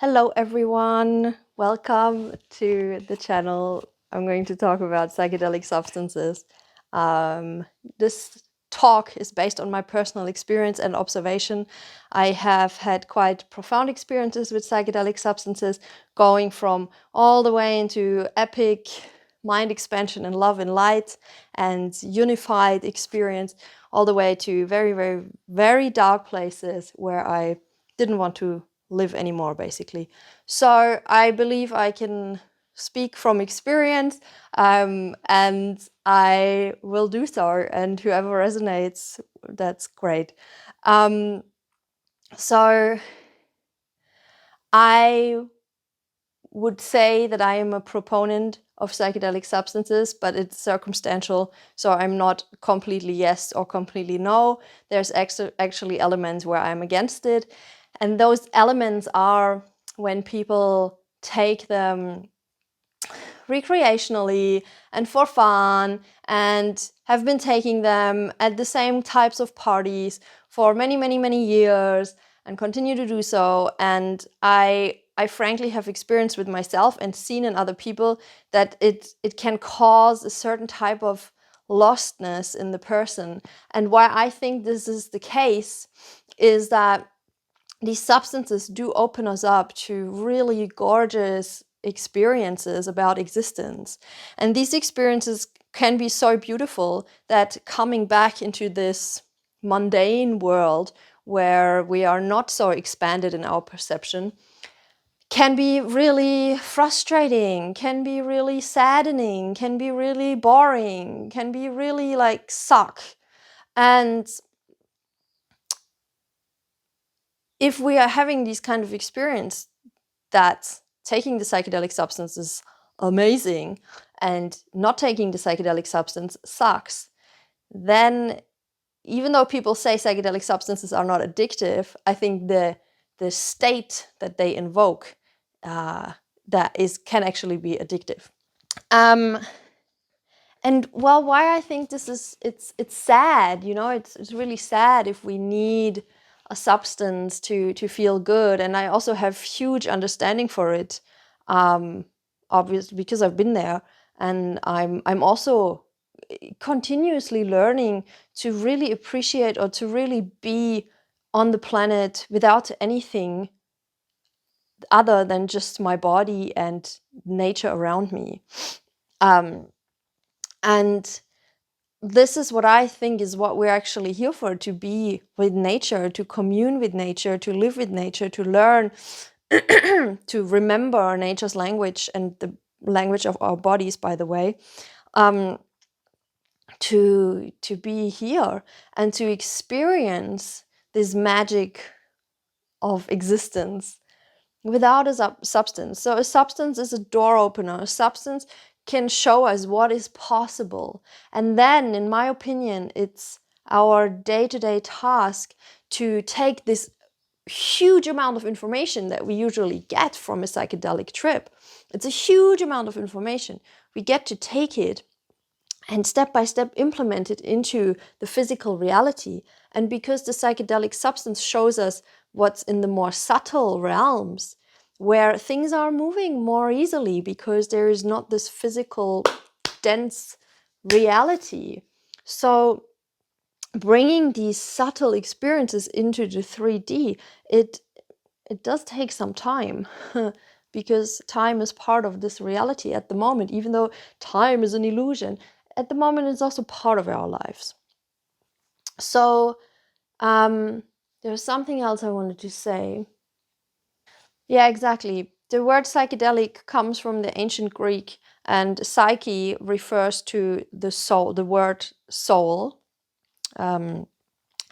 Hello everyone, welcome to the channel. I'm going to talk about psychedelic substances. This talk is based on my personal experience and observation. I have had quite profound experiences with psychedelic substances, going from all the way into epic mind expansion and love and light and unified experience, all the way to very, very, very dark places where I didn't want to live anymore, basically. So I believe I can speak from experience, and I will do so. And whoever resonates, that's great. So I would say that I am a proponent of psychedelic substances, but it's circumstantial. So I'm not completely yes or completely no. There's actually elements where I'm against it. And those elements are when people take them recreationally and for fun and have been taking them at the same types of parties for many, many, many years and continue to do so. And I frankly have experienced with myself and seen in other people that it can cause a certain type of lostness in the person. And why I think this is the case is that these substances do open us up to really gorgeous experiences about existence. And these experiences can be so beautiful that coming back into this mundane world where we are not so expanded in our perception can be really frustrating, can be really saddening, can be really boring, can be really like suck. And if we are having these kind of experience that taking the psychedelic substance is amazing and not taking the psychedelic substance sucks, then even though people say psychedelic substances are not addictive, I think the state that they invoke can actually be addictive. Um, and well, why I think this is it's sad, you know, it's really sad if we need a substance to feel good. And I also have huge understanding for it, obviously because I've been there, and I'm also continuously learning to really appreciate or to really be on the planet without anything other than just my body and nature around me. Um, and this is what I think is what we're actually here for, to be with nature, to commune with nature, to live with nature, to learn, to remember nature's language and the language of our bodies, by the way, to be here and to experience this magic of existence without a substance. So a substance is a door opener. A substance can show us what is possible. And then, in my opinion, it's our day-to-day task to take this huge amount of information that we usually get from a psychedelic trip. It's a huge amount of information. We get to take it and step by step implement it into the physical reality. And because the psychedelic substance shows us what's in the more subtle realms, where things are moving more easily because there is not this physical, dense reality. So bringing these subtle experiences into the 3D, it does take some time. Because time is part of this reality at the moment, even though time is an illusion. At the moment, it's also part of our lives. So there's something else I wanted to say. Yeah, exactly. The word psychedelic comes from the ancient Greek, and psyche refers to the soul, the word soul. And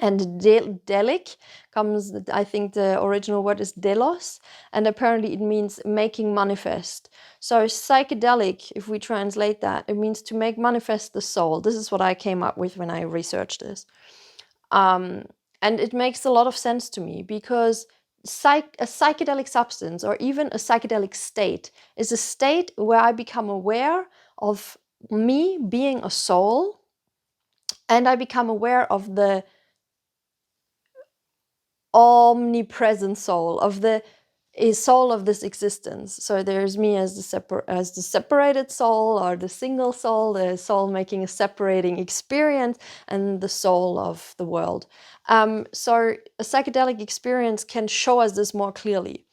delic comes, I think the original word is delos, and apparently it means making manifest. So psychedelic, if we translate that, it means to make manifest the soul. This is what I came up with when I researched this. And it makes a lot of sense to me because a psychedelic substance or even a psychedelic state is a state where I become aware of me being a soul, and I become aware of the omnipresent soul, of the is soul of this existence. So there's me as the separated soul, or the single soul, the soul making a separating experience, and the soul of the world. So a psychedelic experience can show us this more clearly.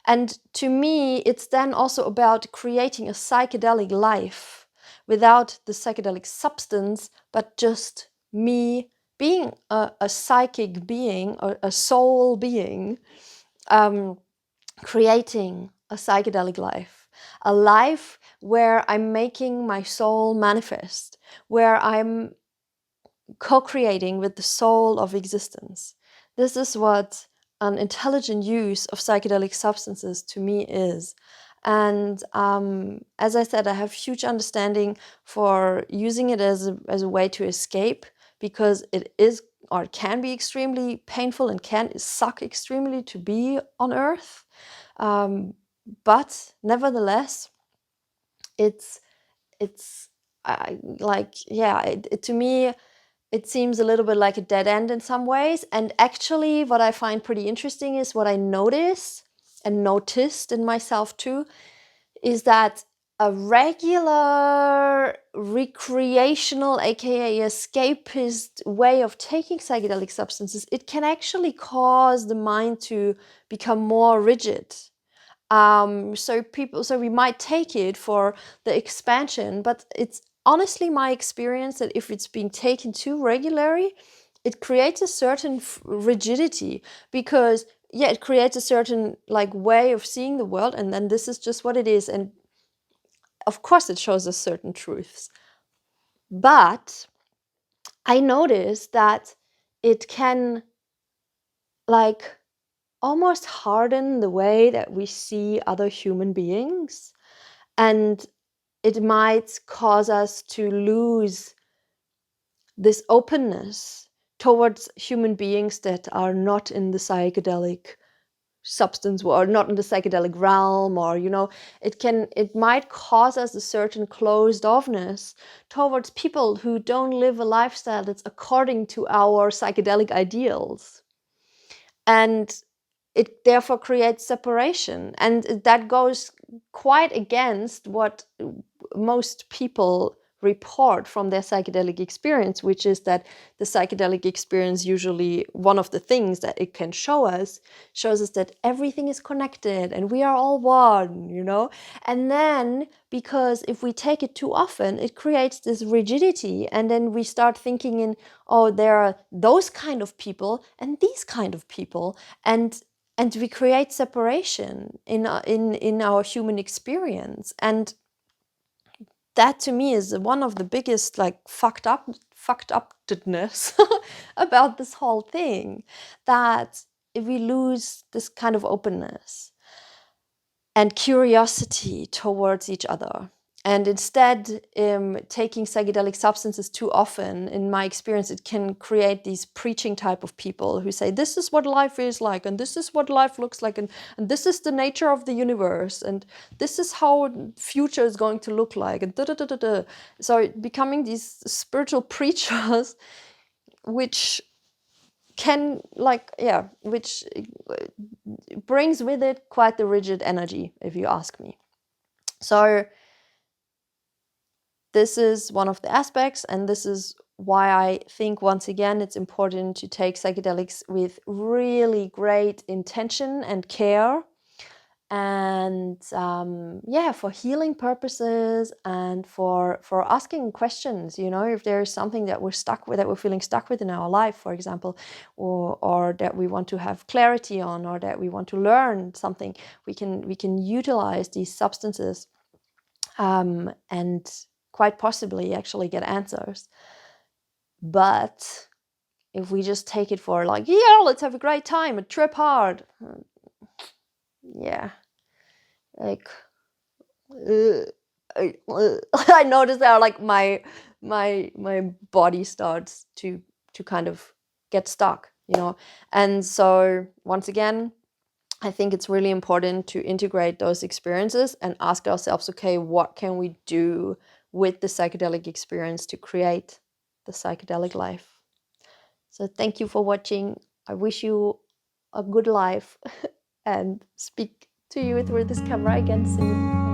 And to me, it's then also about creating a psychedelic life without the psychedelic substance, but just me being a psychic being, or a soul being, creating a psychedelic life, a life where I'm making my soul manifest, where I'm co-creating with the soul of existence. This is what an intelligent use of psychedelic substances to me is. And as I said, I have huge understanding for using it as a way to escape, because it is, or it can be, extremely painful and can suck extremely to be on Earth. But nevertheless, it's like, yeah, to me, it seems a little bit like a dead end in some ways. And actually, what I find pretty interesting is what I notice and noticed in myself too, is that a regular recreational, aka escapist way of taking psychedelic substances, it can actually cause the mind to become more rigid. So we might take it for the expansion, but it's honestly my experience that if it's being taken too regularly, it creates a certain rigidity, because yeah, it creates a certain like way of seeing the world, and then this is just what it is. And of course it shows us certain truths, but I notice that it can like almost harden the way that we see other human beings, and it might cause us to lose this openness towards human beings that are not in the psychedelic substance, or not in the psychedelic realm, or it might cause us a certain closed offness towards people who don't live a lifestyle that's according to our psychedelic ideals. And it therefore creates separation, and that goes quite against what most people report from their psychedelic experience, which is that the psychedelic experience, usually one of the things that it can shows us that everything is connected and we are all one, and then, because if we take it too often, it creates this rigidity, and then we start thinking in, oh, there are those kind of people and these kind of people, and we create separation in our human experience. And that to me is one of the biggest like fucked upness about this whole thing, that if we lose this kind of openness and curiosity towards each other, and instead taking psychedelic substances too often, in my experience, it can create these preaching type of people who say, this is what life is like, and this is what life looks like, and this is the nature of the universe, and this is how future is going to look like, and da da da da da. So becoming these spiritual preachers, which can which brings with it quite the rigid energy, if you ask me. So this is one of the aspects, and this is why I think, once again, it's important to take psychedelics with really great intention and care, and for healing purposes, and for asking questions. If there is something that we're stuck with, that we're feeling stuck with in our life, for example, or that we want to have clarity on, or that we want to learn something, we can utilize these substances, and quite possibly actually get answers. But if we just take it for like, yeah, let's have a great time and trip hard, yeah, like I notice that like my body starts to kind of get stuck, and so once again, I think it's really important to integrate those experiences and ask ourselves, okay, what can we do with the psychedelic experience to create the psychedelic life? So thank you for watching. I wish you a good life and speak to you through this camera again soon.